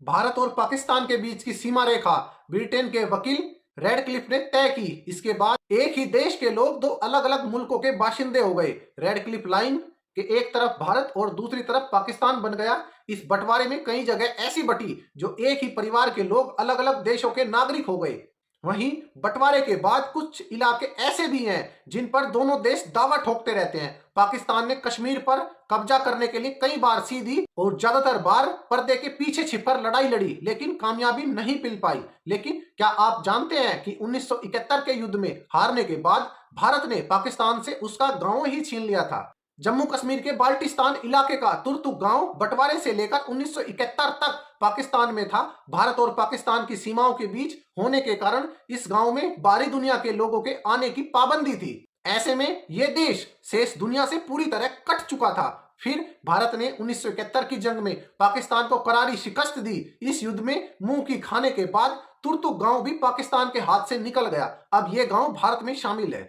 भारत और पाकिस्तान के बीच की सीमा रेखा ब्रिटेन के वकील रेडक्लिफ ने तय की। इसके बाद एक ही देश के लोग दो अलग अलग मुल्कों के बाशिंदे हो गए। रेडक्लिफ लाइन के एक तरफ भारत और दूसरी तरफ पाकिस्तान बन गया। इस बंटवारे में कई जगह ऐसी बटी जो एक ही परिवार के लोग अलग अलग देशों के नागरिक हो गए। वहीं बंटवारे के बाद कुछ इलाके ऐसे भी हैं जिन पर दोनों देश दावा ठोकते रहते हैं। पाकिस्तान ने कश्मीर पर कब्जा करने के लिए कई बार सीधी और ज्यादातर बार पर्दे के पीछे छिपकर लड़ाई लड़ी, लेकिन कामयाबी नहीं मिल पाई। लेकिन क्या आप जानते हैं कि 1971 के युद्ध में हारने के बाद भारत ने पाकिस्तान से उसका गांव ही छीन लिया था। जम्मू कश्मीर के बाल्टिस्तान इलाके का तुर्तुक गांव बंटवारे से लेकर 1971 तक पाकिस्तान में था। भारत और पाकिस्तान की सीमाओं के बीच होने के कारण इस गांव में बाहरी दुनिया के लोगों के आने की पाबंदी थी। ऐसे में यह देश शेष दुनिया से पूरी तरह कट चुका था। फिर भारत ने 1971 की जंग में पाकिस्तान को करारी शिकस्त दी। इस युद्ध में मुंह की खाने के बाद तुर्तुक गांव भी पाकिस्तान के हाथ से निकल गया। अब यह गांव भारत में शामिल है।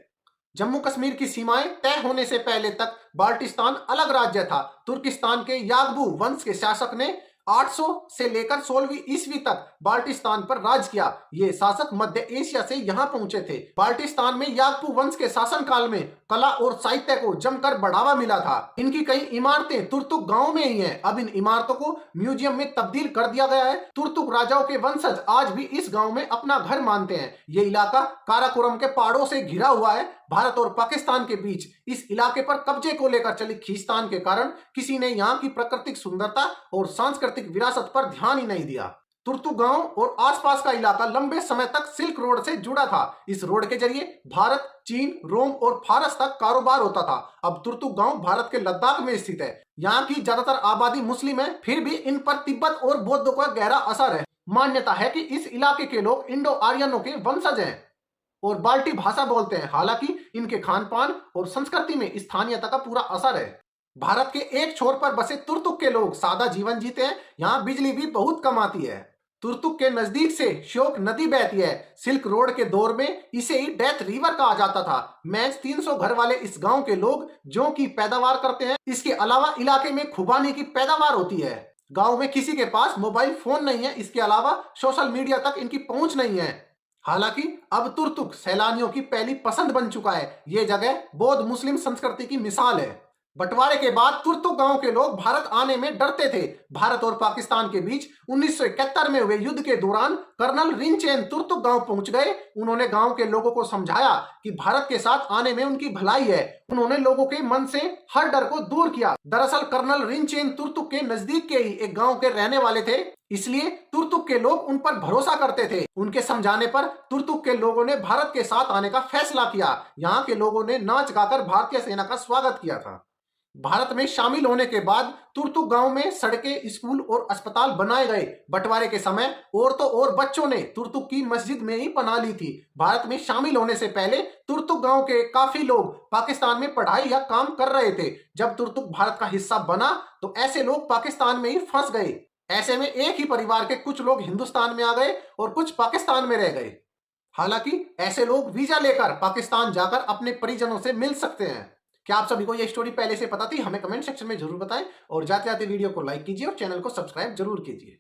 जम्मू कश्मीर की सीमाएं तय होने से पहले तक बाल्टिस्तान अलग राज्य था। तुर्किस्तान के यागबू वंश के शासक ने 800 से लेकर 16वीं ईस्वी तक बाल्टिस्तान पर राज किया। ये शासक मध्य एशिया से यहाँ पहुंचे थे। बाल्टिस्तान में यागबू वंश के शासन काल में कला और साहित्य को जमकर बढ़ावा मिला था। इनकी कई इमारतें तुर्तुक गांव में ही हैं। अब इन इमारतों को म्यूजियम में तब्दील कर दिया गया है। तुर्तुक राजाओं के वंशज आज भी इस गांव में अपना घर मानते हैं। ये इलाका काराकोरम के पहाड़ों से घिरा हुआ है। भारत और पाकिस्तान के बीच इस इलाके पर कब्जे को लेकर चली खींचतान के कारण किसी ने यहाँ की प्राकृतिक सुंदरता और सांस्कृतिक विरासत पर ध्यान ही नहीं दिया। तुर्तुक गांव और आसपास का इलाका लंबे समय तक सिल्क रोड से जुड़ा था। इस रोड के जरिए भारत, चीन, रोम और फारस तक कारोबार होता था। अब तुर्तुक गांव भारत के लद्दाख में स्थित है। यहाँ की ज्यादातर आबादी मुस्लिम है, फिर भी इन पर तिब्बत और बौद्धों का गहरा असर है। मान्यता है कि इस इलाके के लोग इंडो आर्यनों के वंशज हैं और बाल्टी भाषा बोलते हैं। हालांकि इनके खान पान और संस्कृति में स्थानीयता का पूरा असर है। भारत के एक छोर पर बसे तुर्तुक के लोग सादा जीवन जीते हैं। यहाँ बिजली भी बहुत कम आती है। तुर्तुक के नजदीक से श्योक नदी बहती है। सिल्क रोड के दौर में इसे ही डेथ रिवर कहा जाता था। महज 300 घर वाले इस गांव के लोग जौ की पैदावार करते हैं। इसके अलावा इलाके में खुबानी की पैदावार होती है। गांव में किसी के पास मोबाइल फोन नहीं है। इसके अलावा सोशल मीडिया तक इनकी पहुंच नहीं है। हालांकि अब तुर्तुक सैलानियों की पहली पसंद बन चुका है। ये जगह बौद्ध मुस्लिम संस्कृति की मिसाल है। बंटवारे के बाद तुर्तुक गांव के लोग भारत आने में डरते थे। भारत और पाकिस्तान के बीच 1971 में हुए युद्ध के दौरान कर्नल रिनचेन तुर्तुक गांव पहुंच गए। उन्होंने गांव के लोगों को समझाया कि भारत के साथ आने में उनकी भलाई है। उन्होंने लोगों के मन से हर डर को दूर किया। दरअसल कर्नल रिनचेन तुर्तुक के नजदीक के ही एक गांव के रहने वाले थे, इसलिए तुर्तुक के लोग उन पर भरोसा करते थे। उनके समझाने पर तुर्तुक के लोगों ने भारत के साथ आने का फैसला किया। यहाँ के लोगों ने नाच गाकर भारतीय सेना का स्वागत किया था। भारत में शामिल होने के बाद तुर्तुक गांव में सड़कें, स्कूल और अस्पताल बनाए गए। बंटवारे के समय औरतों और बच्चों ने तुर्तुक की मस्जिद में ही पनाह ली थी। भारत में शामिल होने से पहले तुर्तुक गांव के काफी लोग पाकिस्तान में पढ़ाई या काम कर रहे थे। जब तुर्तुक भारत का हिस्सा बना तो ऐसे लोग पाकिस्तान में ही फंस गए। ऐसे में एक ही परिवार के कुछ लोग हिंदुस्तान में आ गए और कुछ पाकिस्तान में रह गए। हालांकि ऐसे लोग वीजा लेकर पाकिस्तान जाकर अपने परिजनों से मिल सकते हैं। क्या आप सभी को यह स्टोरी पहले से पता थी? हमें कमेंट सेक्शन में जरूर बताएं और जाते जाते वीडियो को लाइक कीजिए और चैनल को सब्सक्राइब जरूर कीजिए।